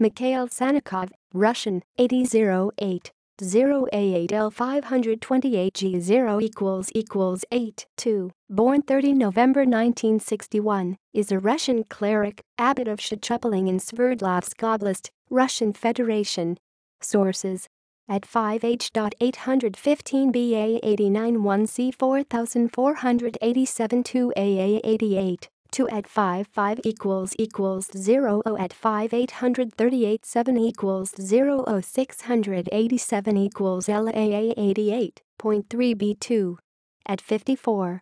Mikhail Sannikov, Russian, 8008. 0A8L528G0 = 8, 2, born 30 November 1961, is a Russian cleric, abbot of Shadchupling in Sverdlovsk Oblast, Russian Federation. Sources: at 5H.815 BA89 1C 4487 2AA88 2 at 55 0 0 at 5 838 7 0 0 687 LAA 88.3 B2 at 54.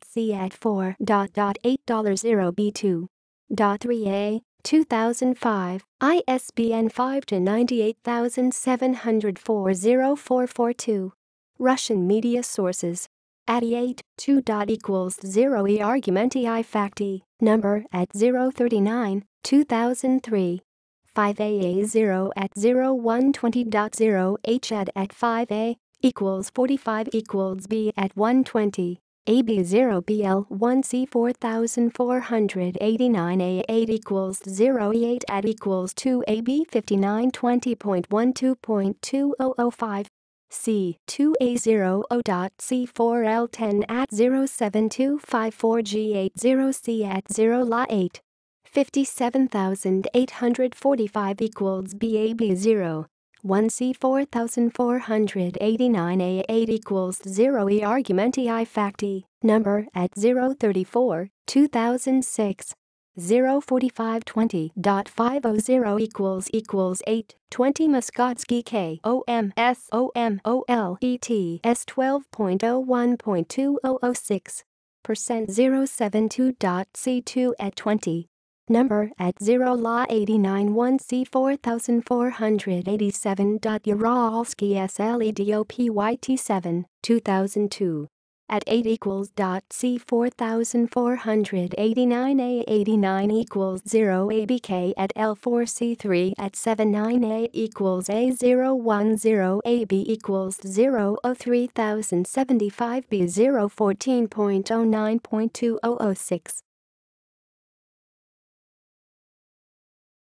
C at 4.8 0 B2. 3A 2005 ISBN 5-98704 0442. Russian media sources: at 8, 2. = 0 E argumenti I facti, number at 039, 2003. 5AA 0 at 0120.0 H at 5A = 45 B at 120. AB 0 BL 1C 4489 A8 = 0 E8 at = 2 AB 5920.12.2005. C 2A00.C4L10 at 07254 G80 C at 0 La 8. 57845 BAB 0. 1C 4489 A8 = 0 E argumenti I facti, number at 034, 2006. 04520.500 = 8, 20 Muskotsky KOMSOMOLET S12.01.2006. 072.C2 at 20. Number at 0 La 89 1C 4487. Uralsky SLEDOPYT7, 2002. At 8 = C 4489 A89 = 0 ABK at L4C3 at 79 A = A010 AB = 0 03075 B0 14.09.2006.